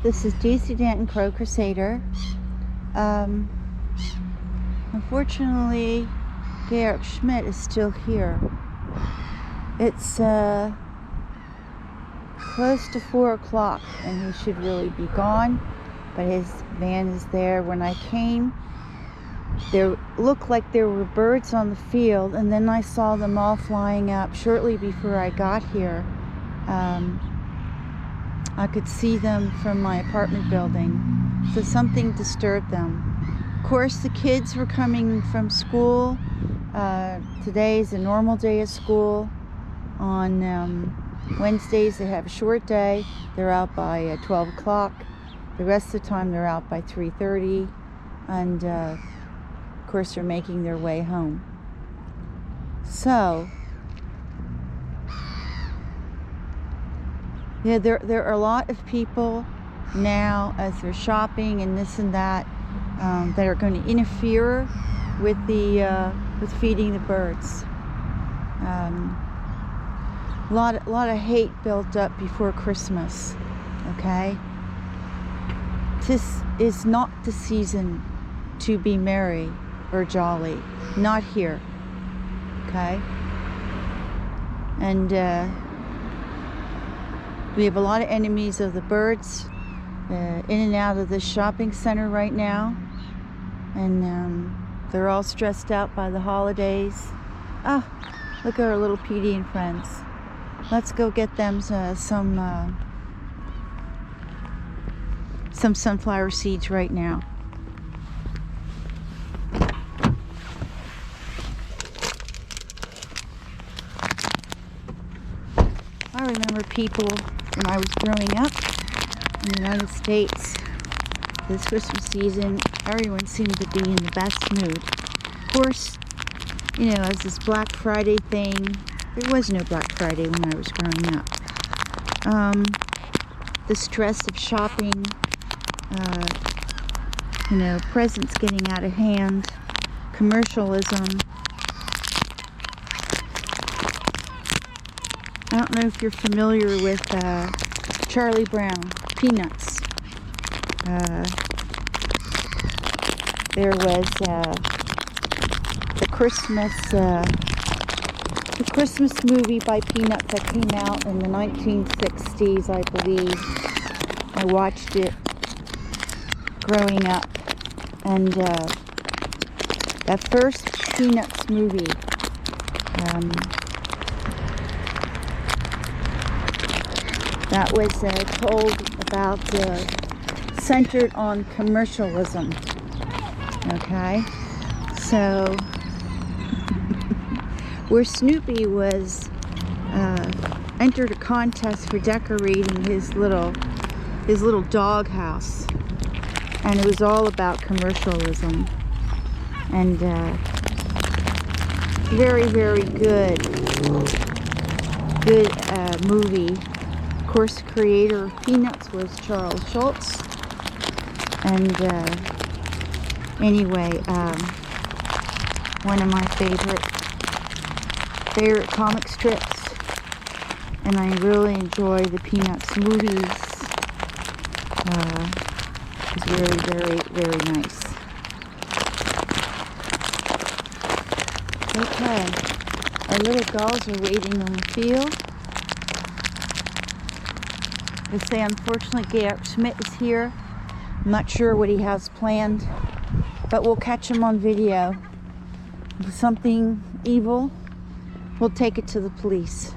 This is DC Danton Crow Crusader. Unfortunately, Georg Schmidt is still here. It's close to 4 o'clock and he should really be gone, but his van is there. When I came, there looked like there were birds on the field, and then I saw them all flying up shortly before I got here. I could see them from my apartment building, so something disturbed them. Of course, the kids were coming from school. Today is a normal day of school. On Wednesdays they have a short day. They're out by 12 o'clock. The rest of the time they're out by 3:30, and of course they're making their way home. So yeah, there are a lot of people now, as they're shopping and this and that, that are going to interfere with with feeding the birds. A lot of hate built up before Christmas. Okay, this is not the season to be merry or jolly. Not here. Okay, and we have a lot of enemies of the birds in and out of the shopping center right now, and they're all stressed out by the holidays. Ah, look at our little Petey and friends. Let's go get them some sunflower seeds right now. I remember people when I was growing up in the United States, this Christmas season, everyone seemed to be in the best mood. Of course, you know, as this Black Friday thing, there was no Black Friday when I was growing up. The stress of shopping, you know, presents getting out of hand, commercialism. I don't know if you're familiar with Charlie Brown, Peanuts. There was the Christmas movie by Peanuts that came out in the 1960s, I believe. I watched it growing up, and that first Peanuts movie, that was told about, centered on commercialism. Okay, so where Snoopy was entered a contest for decorating his little dog house, and it was all about commercialism, and very, very good movie. Of course, the creator of Peanuts was Charles Schulz, and anyway, one of my favorite comic strips, and I really enjoy the Peanuts movies. It's very, very, very nice. Okay, our little gulls are waiting on the field. I say, unfortunately, Georg Schmidt is here. I'm not sure what he has planned, but we'll catch him on video. If something evil, we'll take it to the police.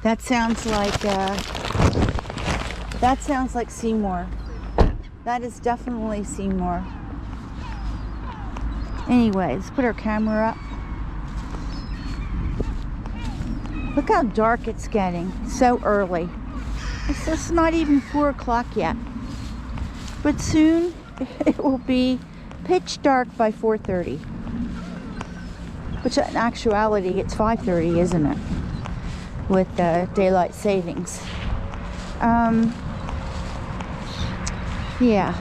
That sounds like Seymour. That is definitely Seymour. Anyway, let's put our camera up. Look how dark it's getting. So early. It's just not even 4 o'clock yet. But soon it will be pitch dark by 4:30. Which in actuality it's 5:30, isn't it? With daylight savings. Yeah.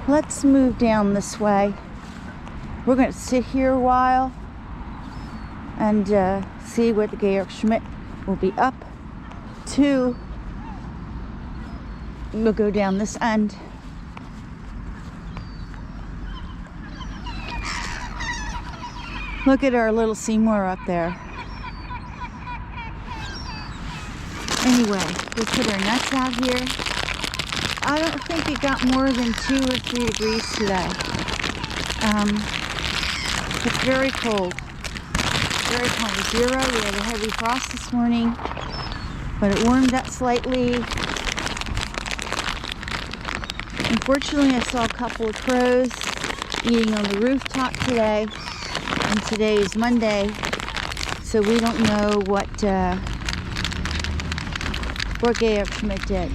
Let's move down this way. We're going to sit here a while and see what the Georg Schmidt will be up 2. We'll go down this end. Look at our little Seymour up there. Anyway, we'll put our nets out here. I don't think it got more than 2 or 3 degrees today. It's very cold. Very cold. 0. We had a heavy frost this morning, but it warmed up slightly. Unfortunately, I saw a couple of crows eating on the rooftop today, and today is Monday, so we don't know what Georg Schmidt did.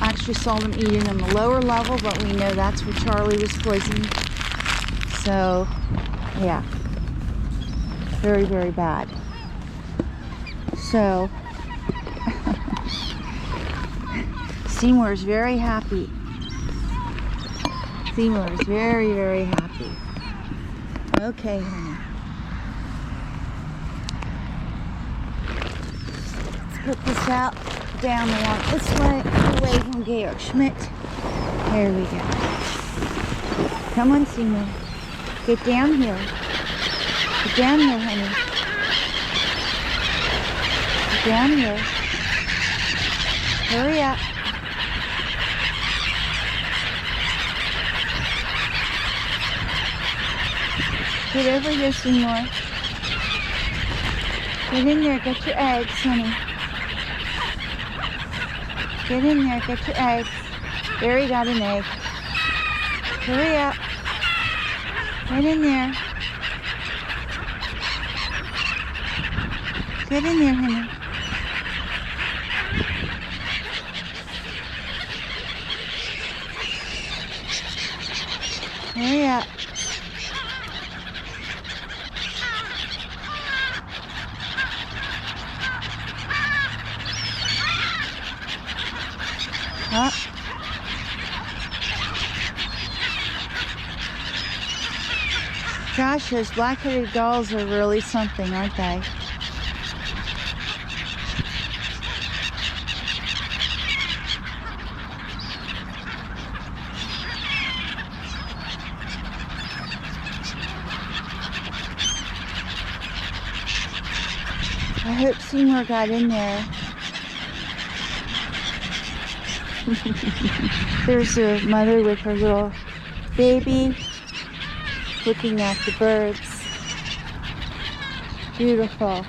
I actually saw them eating on the lower level, but we know that's where Charlie was poisoned. So, yeah, very, very bad. So, Seymour is very happy. Seymour is very, very happy. Okay, honey. Let's put this out, down along this way, away from Georg Schmidt. There we go. Come on, Seymour. Get down here. Get down here, honey. Get down here. Hurry up. Get over here, Seymour. Get in there, get your eggs, honey. Get in there, get your eggs. There, he got an egg. Hurry up. Get in there. Get in there, honey. Hurry up. Up. Gosh, those black-headed gulls are really something, aren't they? I hope Seymour got in there. There's a mother with her little baby looking at the birds. Beautiful.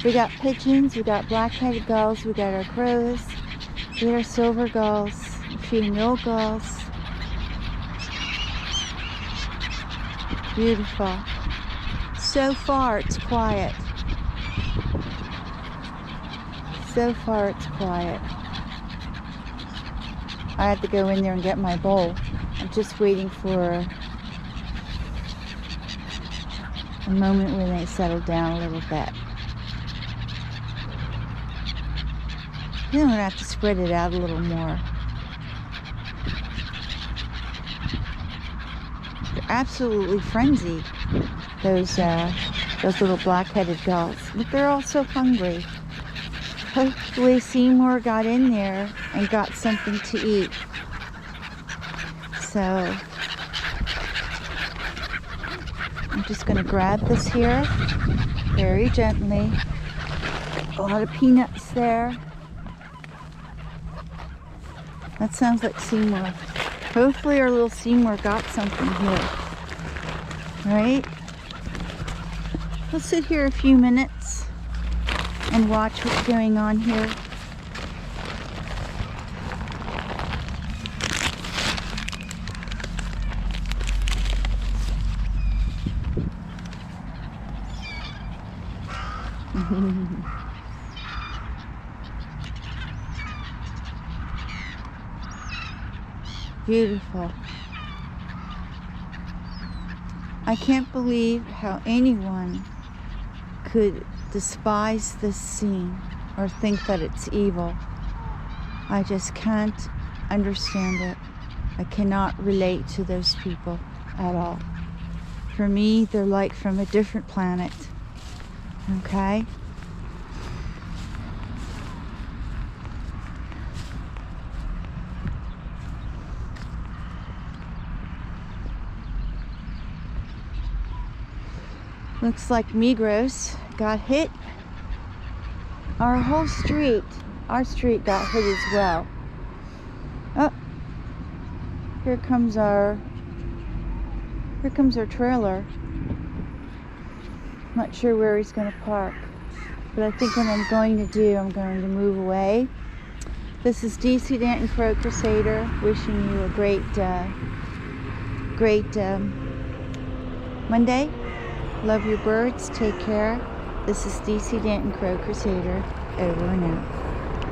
We got pigeons, we got black-headed gulls, we got our crows, we got our silver gulls, a few mill gulls. Beautiful. So far it's quiet. So far it's quiet. I had to go in there and get my bowl. I'm just waiting for a moment when they settle down a little bit. Then I'm gonna have to spread it out a little more. They're absolutely frenzied, those little black-headed gulls. But they're all so hungry. Hopefully Seymour got in there and got something to eat. So I'm just going to grab this here very gently. A lot of peanuts there. That sounds like Seymour. Hopefully our little Seymour got something here. Right? We'll sit here a few minutes and watch what's going on here. Beautiful. I can't believe how anyone could despise this scene or think that it's evil. I just can't understand it. I cannot relate to those people at all. For me, they're like from a different planet. Okay? Looks like Migros got hit. Our whole street, our street got hit as well. Oh, here comes our trailer. Not sure where he's going to park, but I think what I'm going to do, I'm going to move away. This is DC Danton Crow Crusader, wishing you a great Monday. Love your birds. Take care. This is DC Danton Crow Crusader. Over and out.